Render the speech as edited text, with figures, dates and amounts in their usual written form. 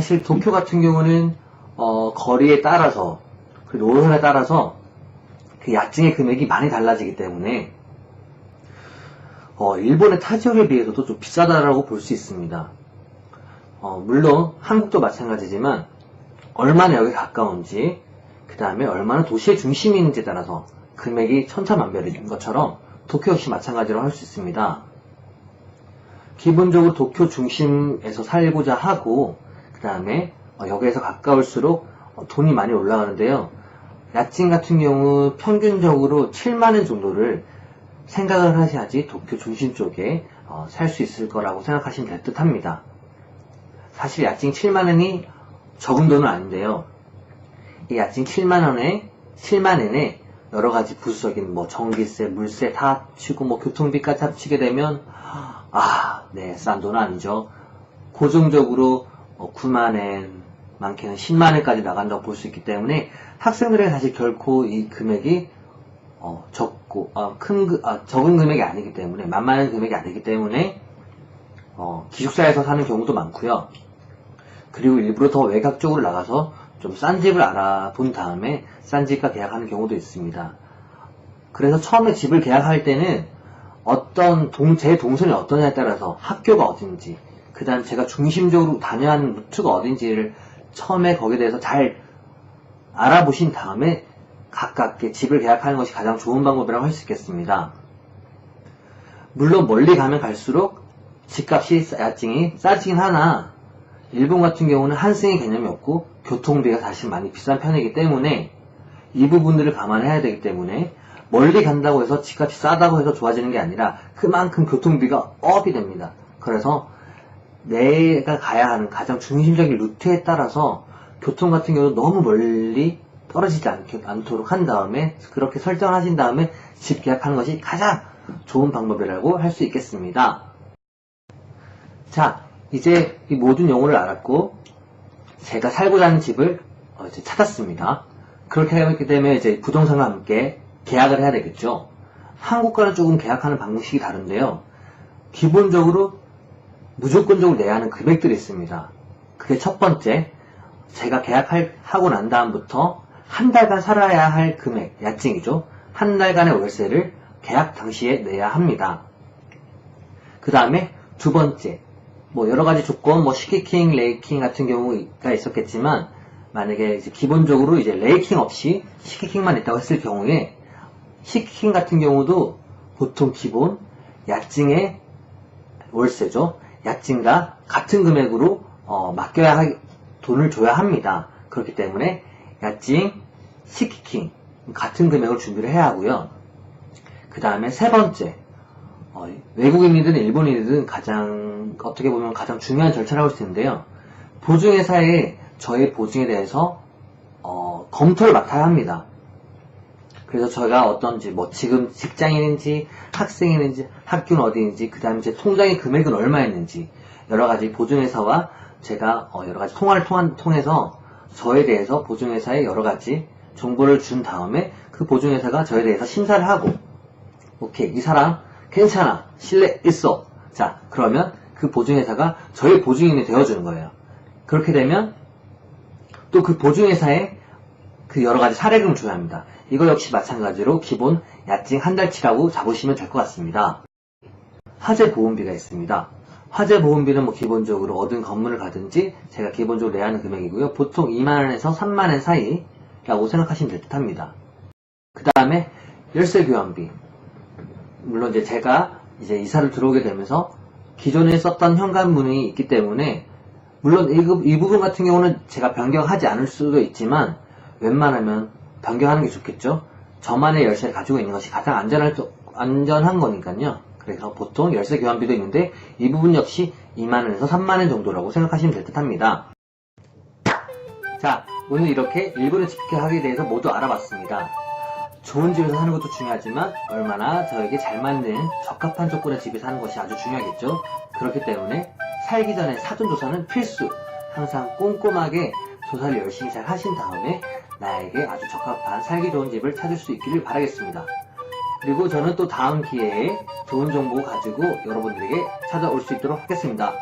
사실 도쿄 같은 경우는 거리에 따라서 그리고 노선에 따라서 그 야증의 금액이 많이 달라지기 때문에 일본의 타 지역에 비해서도 좀 비싸다라고 볼 수 있습니다. 물론 한국도 마찬가지지만 얼마나 여기 가까운지 그 다음에 얼마나 도시의 중심이 있는지에 따라서 금액이 천차만별인 것처럼 도쿄 역시 마찬가지로 할 수 있습니다. 기본적으로 도쿄 중심에서 살고자 하고 그 다음에 여기에서 가까울수록 돈이 많이 올라가는데요. 야증 같은 경우 평균적으로 7만원 정도를 생각을 하셔야지 도쿄 중심 쪽에 살 수 있을 거라고 생각하시면 될 듯 합니다. 사실 야증 7만원이 적은 돈은 아닌데요. 이 야증 7만원에 여러가지 부수적인 전기세, 물세 다 합치고 교통비까지 합치게 되면 네, 싼 돈은 아니죠. 고정적으로 9만엔, 많게는 10만엔까지 나간다고 볼 수 있기 때문에 학생들에게 사실 결코 이 금액이 적은 금액이 아니기 때문에 만만한 금액이 아니기 때문에 기숙사에서 사는 경우도 많고요. 그리고 일부러 더 외곽 쪽으로 나가서 좀 싼 집을 알아본 다음에 싼 집과 계약하는 경우도 있습니다. 그래서 처음에 집을 계약할 때는 제 동선이 어떠냐에 따라서 학교가 어딘지, 그 다음 제가 중심적으로 다녀야 하는 루트가 어딘지를 처음에 거기에 대해서 잘 알아보신 다음에 가깝게 집을 계약하는 것이 가장 좋은 방법이라고 할 수 있겠습니다. 물론 멀리 가면 갈수록 집값이 야증이 싸지긴 하나 일본 같은 경우는 환승의 개념이 없고 교통비가 사실 많이 비싼 편이기 때문에 이 부분들을 감안해야 되기 때문에 멀리 간다고 해서 집값이 싸다고 해서 좋아지는 게 아니라 그만큼 교통비가 업이 됩니다. 그래서 내가 가야 하는 가장 중심적인 루트에 따라서 교통 같은 경우도 너무 멀리 떨어지지 않도록 한 다음에 그렇게 설정하신 다음에 집 계약하는 것이 가장 좋은 방법이라고 할 수 있겠습니다. 자, 이제 이 모든 용어를 알았고 제가 살고자 하는 집을 이제 찾았습니다. 그렇게 하기 때문에 이제 부동산과 함께 계약을 해야 되겠죠. 한국과는 조금 계약하는 방식이 다른데요. 기본적으로 무조건적으로 내야 하는 금액들이 있습니다. 그게 첫 번째, 제가 계약하고 난 다음부터 한 달간 살아야 할 금액, 야증이죠. 한 달간의 월세를 계약 당시에 내야 합니다. 그 다음에 두 번째, 여러가지 조건, 시키킹, 레이킹 같은 경우가 있었겠지만, 만약에 이제 기본적으로 이제 레이킹 없이 시키킹만 있다고 했을 경우에, 시키킹 같은 경우도 보통 기본, 야증의 월세죠. 야증과 같은 금액으로, 돈을 줘야 합니다. 그렇기 때문에, 야증, 시키킹, 같은 금액을 준비를 해야 하고요. 그 다음에 세 번째, 외국인이든 일본인이든 어떻게 보면 가장 중요한 절차라고 할 수 있는데요. 보증회사에 저의 보증에 대해서, 검토를 맡아야 합니다. 그래서 저희가 어떤지, 지금 직장인인지, 학생인지, 학교는 어디인지, 그 다음에 제 통장의 금액은 얼마였는지, 여러가지 보증회사와 제가, 여러가지 통화를 통해서 저에 대해서 보증회사에 여러가지 정보를 준 다음에 그 보증회사가 저에 대해서 심사를 하고, 오케이, 이 사람 괜찮아, 신뢰 있어. 자, 그러면 그 보증회사가 저의 보증인이 되어주는 거예요. 그렇게 되면 또 그 보증회사에 그 여러가지 사례금을 줘야 합니다. 이거 역시 마찬가지로 기본 야증 한 달치라고 잡으시면 될 것 같습니다. 화재 보험비가 있습니다. 화재 보험비는 기본적으로 얻은 건물을 가든지 제가 기본적으로 내야 하는 금액이고요. 보통 2만원에서 3만원 사이라고 생각하시면 될 듯 합니다. 그 다음에 열쇠 교환비. 물론 이제 제가 이사를 들어오게 되면서 기존에 썼던 현관문이 있기 때문에 물론 이 부분 같은 경우는 제가 변경하지 않을 수도 있지만 웬만하면 변경하는 게 좋겠죠. 저만의 열쇠를 가지고 있는 것이 가장 안전한 거니까요. 그래서 보통 열쇠 교환비도 있는데 이 부분 역시 2만원에서 3만원 정도라고 생각하시면 될 듯 합니다. 자, 오늘 이렇게 일본의 집계약에 대해서 모두 알아봤습니다. 좋은 집에서 사는 것도 중요하지만 얼마나 저에게 잘 맞는 적합한 조건의 집에 사는 것이 아주 중요하겠죠. 그렇기 때문에 살기 전에 사전조사는 필수. 항상 꼼꼼하게 조사를 열심히 잘 하신 다음에 나에게 아주 적합한 살기 좋은 집을 찾을 수 있기를 바라겠습니다. 그리고 저는 또 다음 기회에 좋은 정보 가지고 여러분들에게 찾아올 수 있도록 하겠습니다.